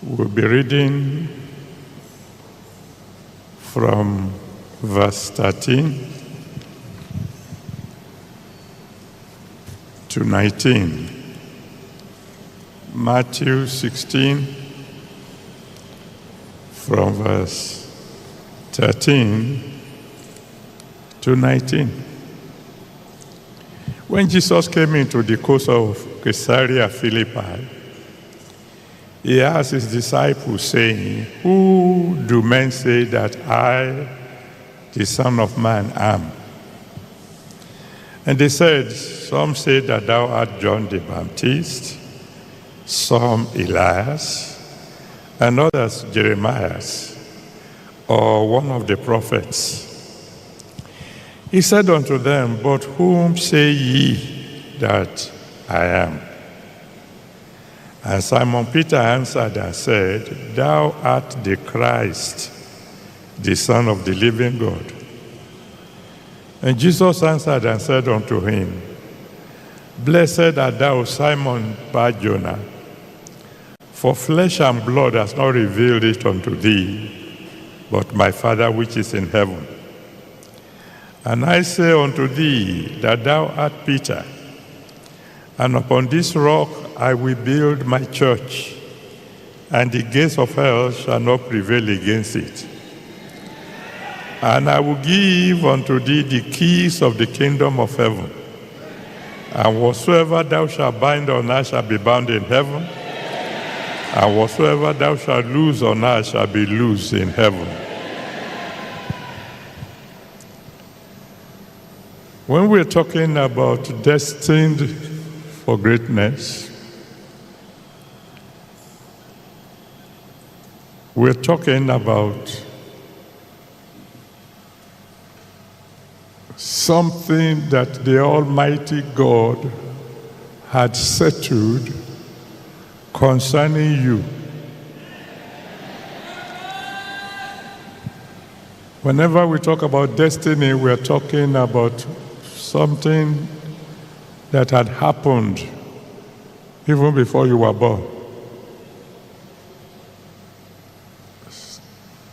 We'll be reading from verse 13 to 19. Matthew 16, from verse 13 to 19. When Jesus came into the coast of Caesarea Philippi, he asked his disciples, saying, "Who do men say that I, the Son of Man, am?" And they said, "Some say that thou art John the Baptist, some Elias, and others Jeremiah, or one of the prophets." He said unto them, "But whom say ye that I am?" And Simon Peter answered and said, "Thou art the Christ, the Son of the living God." And Jesus answered and said unto him, "Blessed art thou, Simon Bar-Jonah, for flesh and blood has not revealed it unto thee, but my Father which is in heaven. And I say unto thee that thou art Peter, and upon this rock I will build my church, and the gates of hell shall not prevail against it. And I will give unto thee the keys of the kingdom of heaven. And whatsoever thou shalt bind on earth shall be bound in heaven, and whatsoever thou shalt loose on earth shall be loosed in heaven." When we're talking about destined for greatness, we're talking about something that the Almighty God had settled concerning you. Whenever we talk about destiny, we're talking about something that had happened even before you were born.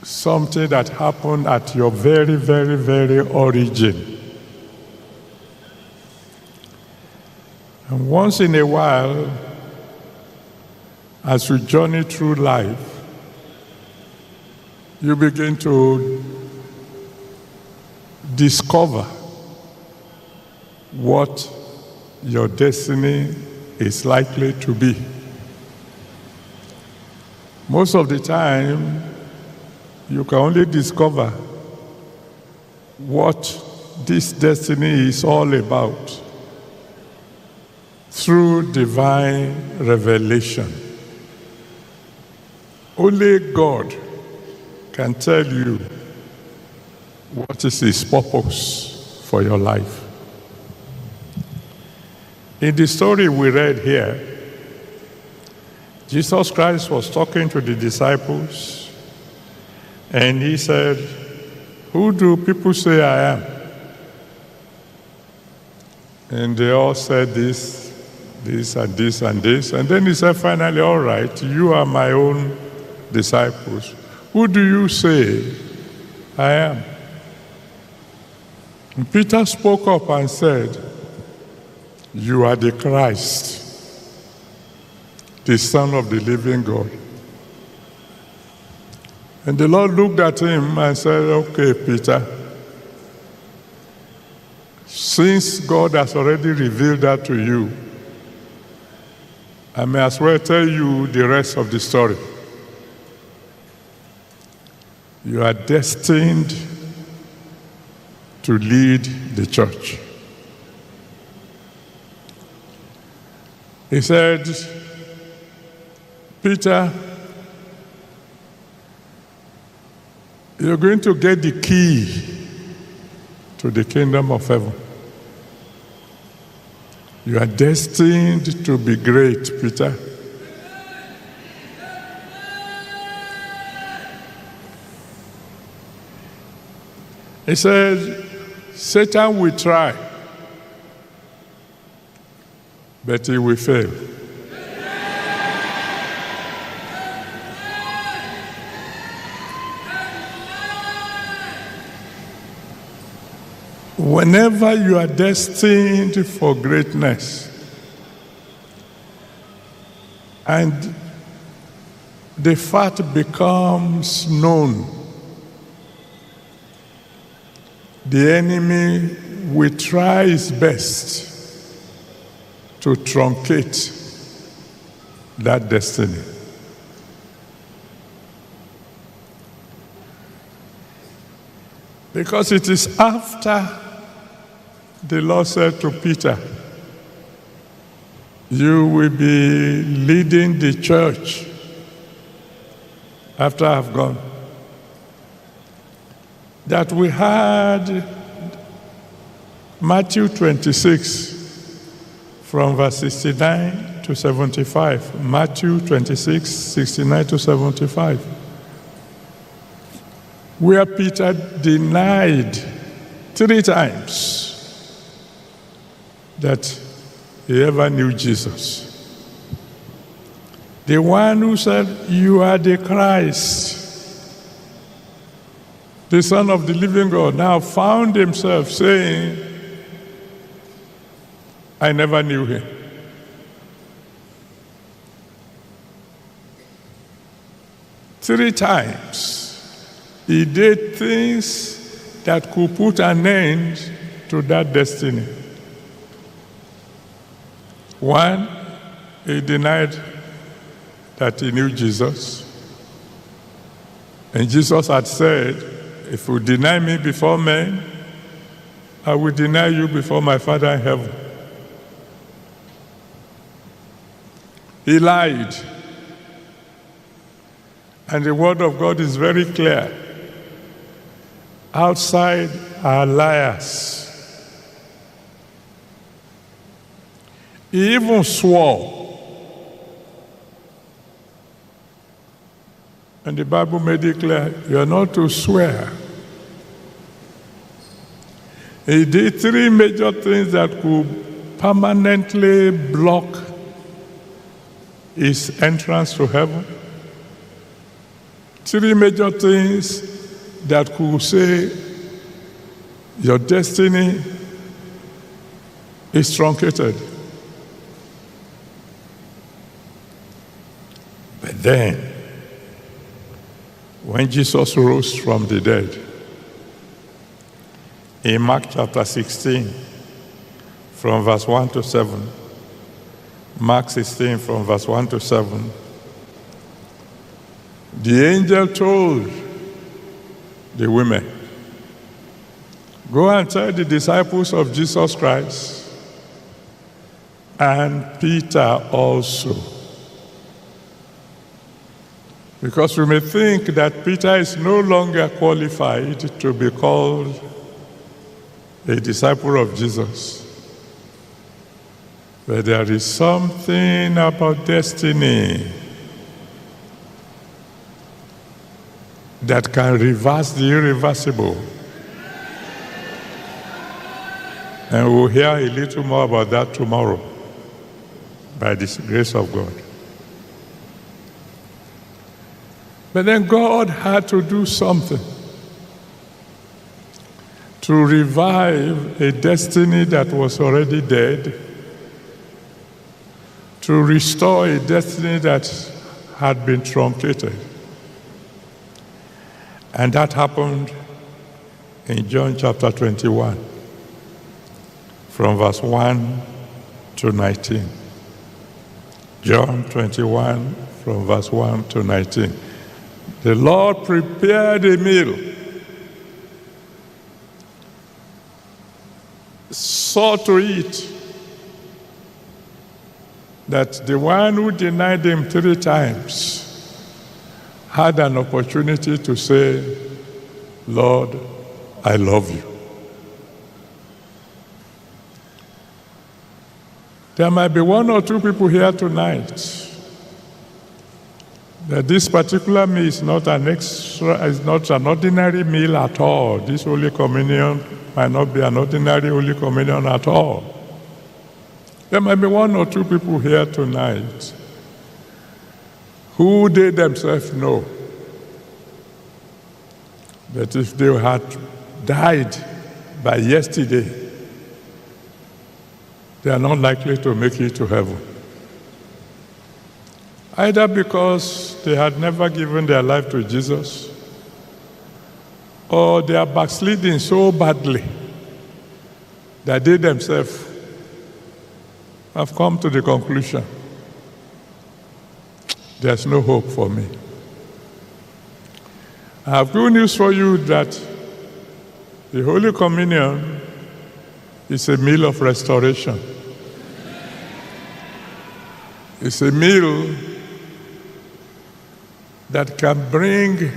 Something that happened at your very, very, very origin. And once in a while, as you journey through life, you begin to discover what your destiny is likely to be. Most of the time, you can only discover what this destiny is all about through divine revelation. Only God can tell you what is His purpose for your life. In the story we read here, Jesus Christ was talking to the disciples, and He said, "Who do people say I am?" And they all said this, and this, and this. And then He said, finally, "All right, you are my own disciples. Who do you say I am?" And Peter spoke up and said, "You are the Christ, the Son of the living God." And the Lord looked at him and said, "Okay, Peter, since God has already revealed that to you, I may as well tell you the rest of the story. You are destined to lead the church." He said, "Peter, you're going to get the key to the kingdom of heaven. You are destined to be great, Peter." He said, "Satan will try, but he will fail." Whenever you are destined for greatness, and the fact becomes known, the enemy will try his best to truncate that destiny. Because it is after the Lord said to Peter, you will be leading the church after I've gone, that we had Matthew 26 from verse 69 to 75. Matthew 26, 69 to 75. Where Peter denied 3 times that he ever knew Jesus. The one who said, you are the Christ, the Son of the living God, now found himself saying, I never knew him. Three times he did things that could put an end to that destiny. One, he denied that he knew Jesus. And Jesus had said, if you deny me before men, I will deny you before my Father in heaven. He lied. And the word of God is very clear. Outside are liars. He even swore. And the Bible made it clear, you are not to swear. He did 3 major things that could permanently block his entrance to heaven. 3 major things that could say your destiny is truncated. But then, when Jesus rose from the dead, in Mark chapter 16, from verse 1 to 7, Mark 16 from verse 1 to 7, the angel told the women, go and tell the disciples of Jesus Christ, and Peter also. Because we may think that Peter is no longer qualified to be called a disciple of Jesus. But there is something about destiny that can reverse the irreversible. And we'll hear a little more about that tomorrow, by the grace of God. But then God had to do something to revive a destiny that was already dead, to restore a destiny that had been truncated. And that happened in John chapter 21, from verse 1 to 19. John 21, from verse 1 to 19. The Lord prepared a meal, saw to it that the one who denied him 3 times had an opportunity to say, Lord, I love you. There might be 1 or 2 people here tonight that this particular meal is not an ordinary meal at all. This Holy Communion might not be an ordinary Holy Communion at all. There might be 1 or 2 people here tonight who they themselves know that if they had died by yesterday, they are not likely to make it to heaven. Either because they had never given their life to Jesus, or they are backsliding so badly that they themselves have come to the conclusion, there's no hope for me. I have good news for you that the Holy Communion is a meal of restoration. It's a meal that can bring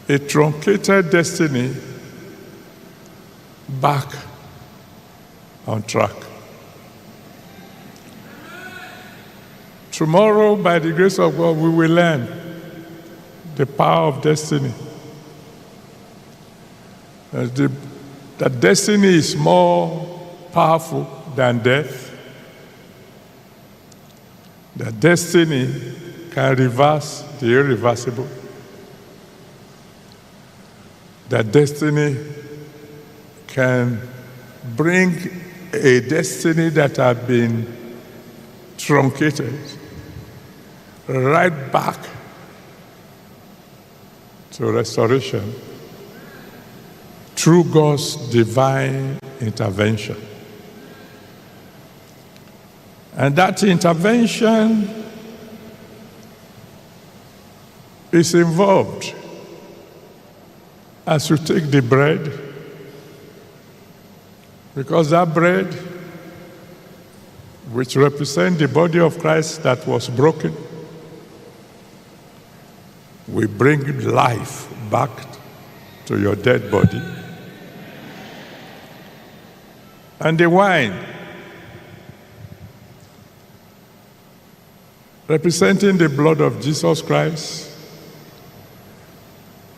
a truncated destiny back on track. Tomorrow, by the grace of God, we will learn the power of destiny. That destiny is more powerful than death. That destiny can reverse the irreversible. That destiny can bring a destiny that had been truncated right back to restoration through God's divine intervention. And that intervention is involved as you take the bread, because that bread, which represents the body of Christ that was broken, will bring life back to your dead body. And the wine, representing the blood of Jesus Christ,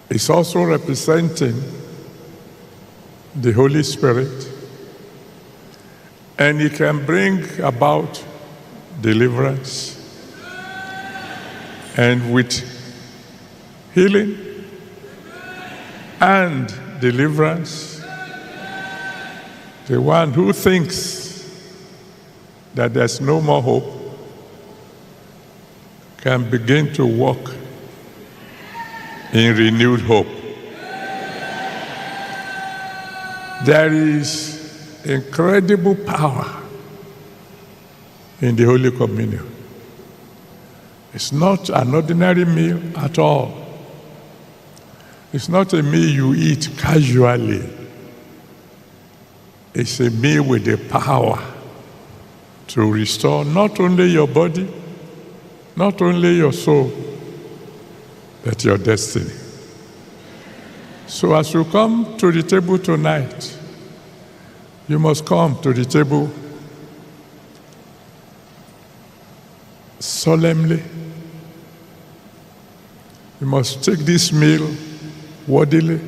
is also representing the Holy Spirit, and it can bring about deliverance. And with healing and deliverance, the one who thinks that there's no more hope can begin to walk in renewed hope. There is incredible power in the Holy Communion. It's not an ordinary meal at all. It's not a meal you eat casually. It's a meal with the power to restore not only your body, not only your soul, but your destiny. So as you come to the table tonight, you must come to the table solemnly. You must take this meal worthily.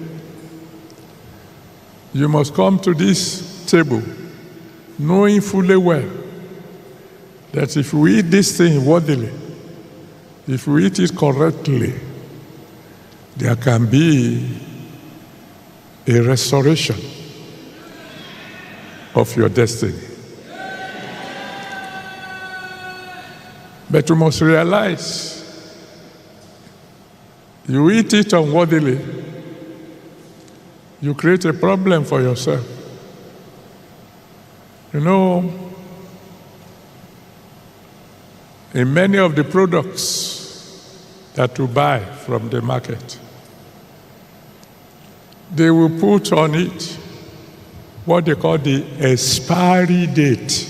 You must come to this table knowing fully well that if we eat this thing worthily, if we eat it correctly, there can be a restoration of your destiny. But you must realize, you eat it unworthily, you create a problem for yourself. You know, in many of the products that you buy from the market, they will put on it what they call the expiry date.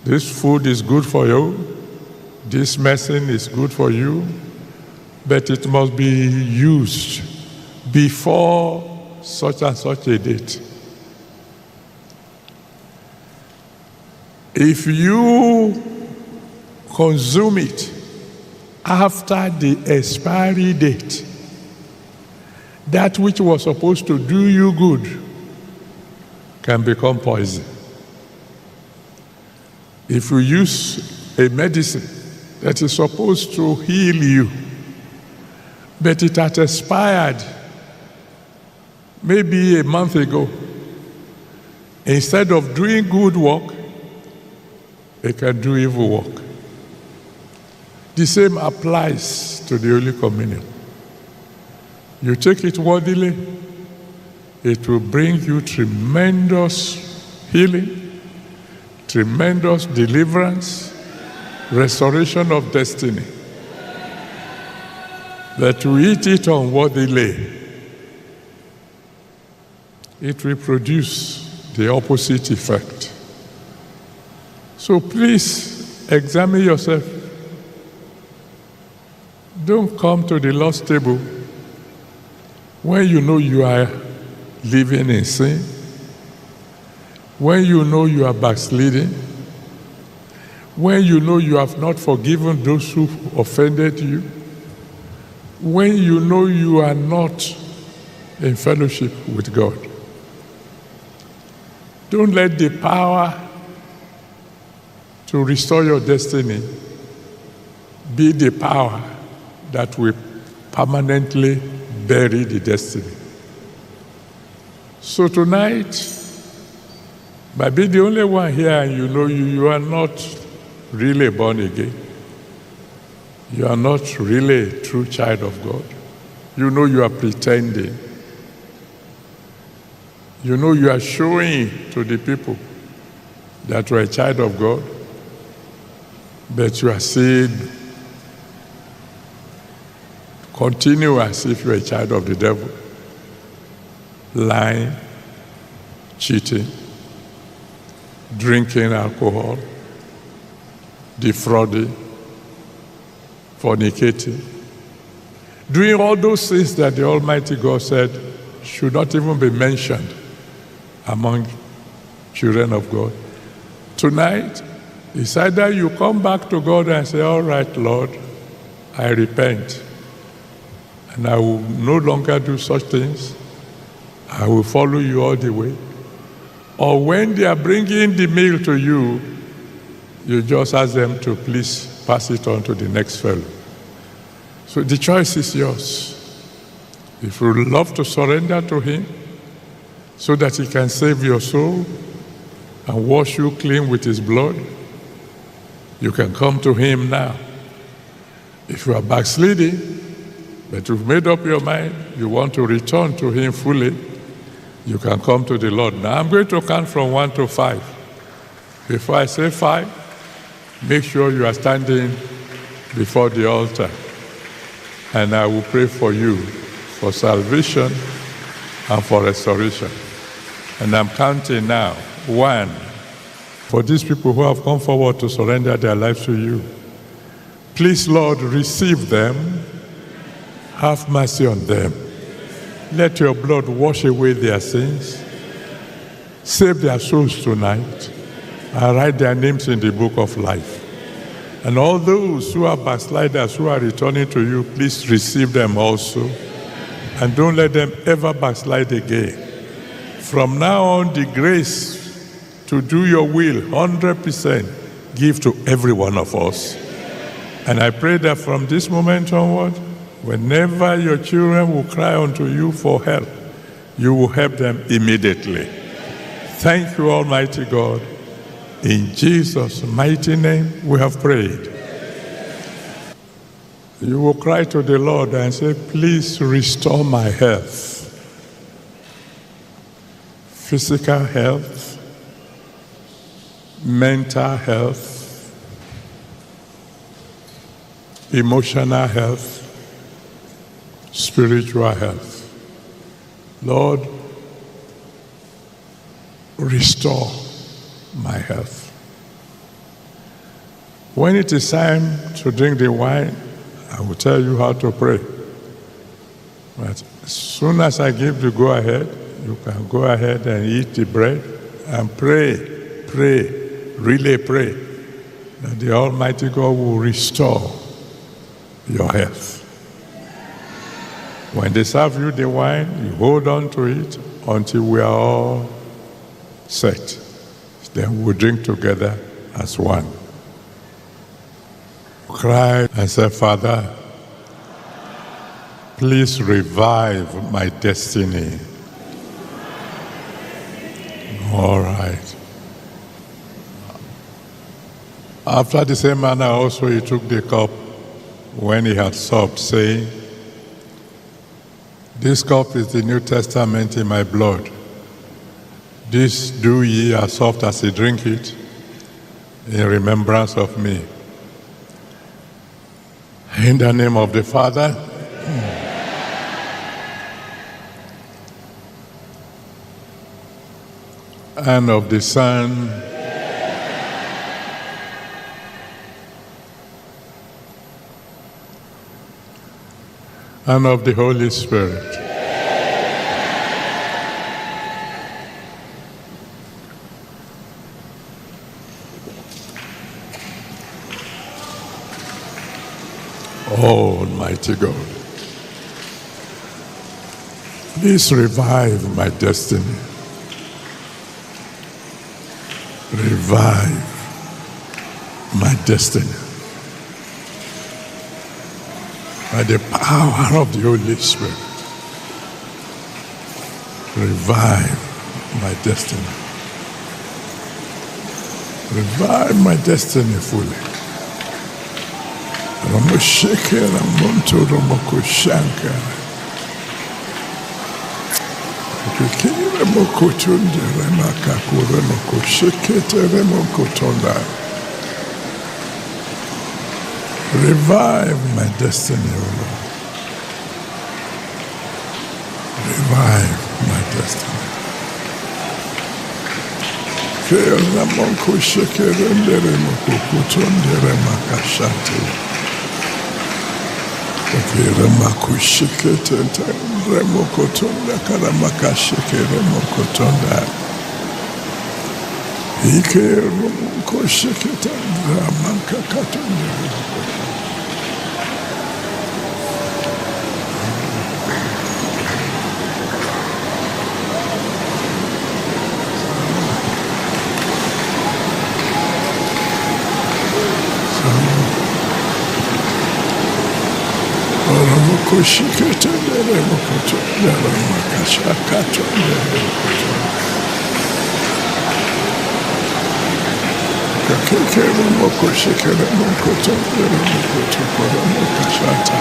This food is good for you, this medicine is good for you, but it must be used before such and such a date. If you consume it after the expiry date, that which was supposed to do you good can become poison. If you use a medicine that is supposed to heal you, but it has expired maybe a month ago, instead of doing good work, they can do evil work. The same applies to the Holy Communion. You take it worthily, it will bring you tremendous healing, tremendous deliverance, restoration of destiny. That you eat it unworthily, it will produce the opposite effect. So please examine yourself. Don't come to the Lord's table when you know you are living in sin, when you know you are backsliding, when you know you have not forgiven those who offended you, when you know you are not in fellowship with God. Don't let the power to restore your destiny be the power that will permanently bury the destiny. So tonight, by being the only one here and you know you are not really born again, you are not really a true child of God, you know you are pretending, you know you are showing to the people that you are a child of God, but you are saying, continue as if you are a child of the devil, lying, cheating, drinking alcohol, defrauding, fornicating, doing all those things that the Almighty God said should not even be mentioned among children of God. Tonight, it's either you come back to God and say, all right, Lord, I repent, and I will no longer do such things. I will follow you all the way. Or when they are bringing the meal to you, you just ask them to please pass it on to the next fellow. So the choice is yours. If you love to surrender to Him so that He can save your soul and wash you clean with His blood, you can come to Him now. If you are backsliding, but you've made up your mind, you want to return to Him fully, you can come to the Lord. Now I'm going to count from 1 to 5. Before I say 5, make sure you are standing before the altar. And I will pray for you for salvation and for restoration. And I'm counting now. 1, for these people who have come forward to surrender their lives to you. Please, Lord, receive them. Have mercy on them. Let your blood wash away their sins. Save their souls tonight. And write their names in the book of life. And all those who are backsliders, who are returning to you, please receive them also. And don't let them ever backslide again. From now on, the grace to do your will, 100%, give to every one of us. And I pray that from this moment onward, whenever your children will cry unto you for help, you will help them immediately. Thank you, Almighty God. In Jesus' mighty name, we have prayed. You will cry to the Lord and say, please restore my health. Physical health, mental health, emotional health, spiritual health. Lord, restore my health. When it is time to drink the wine, I will tell you how to pray. But as soon as I give the go-ahead, you can go ahead and eat the bread and pray, really pray that the Almighty God will restore your health. When they serve you the wine, you hold on to it until we are all set. Then we'll drink together as one. Cry and say, Father, please revive my destiny. All right. After the same manner also he took the cup when he had supped, saying, "This cup is the New Testament in my blood. This do ye as oft as ye drink it, in remembrance of me." In the name of the Father, and of the Son, and of the Holy Spirit. Oh, Almighty God, please revive my destiny. Revive my destiny. By the power of the Holy Spirit, revive my destiny. Revive my destiny fully. Ramosheke Ramonto Ramoko Shankara. Kikiri Ramoko Tunde Ramakaku Ramoko Shekete Ramoko Tonda. Revive my destiny, O Lord. Revive my destiny. Kera Monko Shekere Ramoko Kutonde Ramakashate. Remakushikete remokotonda karamakashike remokotonda ike remokoshikete ramakakatonda Kushikete remokoto ramakashakato remokoto kakeke remokoshike remokoto remokoto remakashata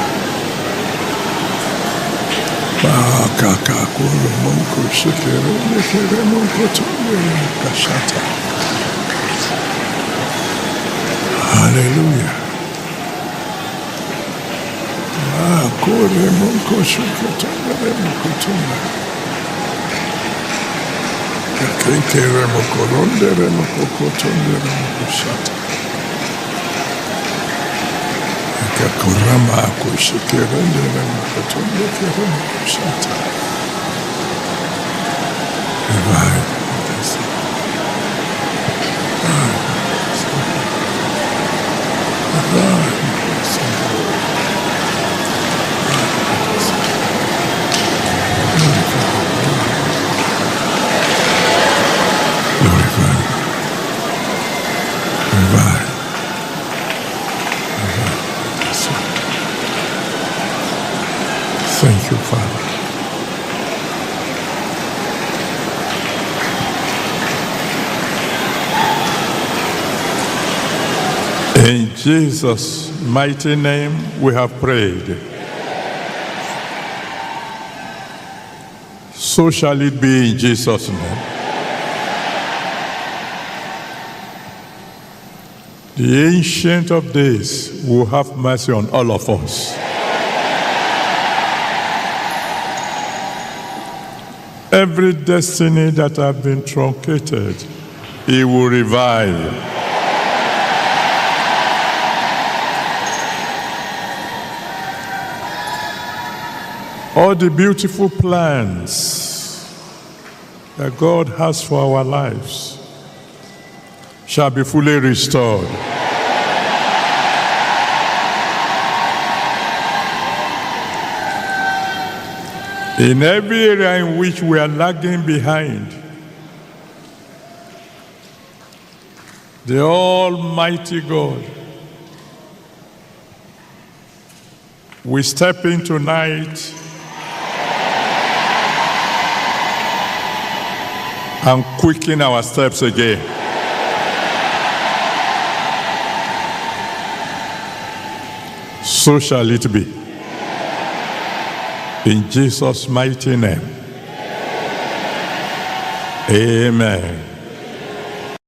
bakakaku remokoshike remokoto remakashata. Hallelujah. Kore monko shukotona remokotona. Kakeke remokoronde remokotonde remokoshata. Kakurama kushikerende remokotonde remokoshata. Revive us. Revive us. Thank you, Father. In Jesus' mighty name we have prayed. So shall it be in Jesus' name. The Ancient of Days will have mercy on all of us. Every destiny that has been truncated, He will revive. All the beautiful plans that God has for our lives shall be fully restored. In every area in which we are lagging behind, the Almighty God will step in tonight and quicken our steps again. So shall it be. In Jesus' mighty name. Amen.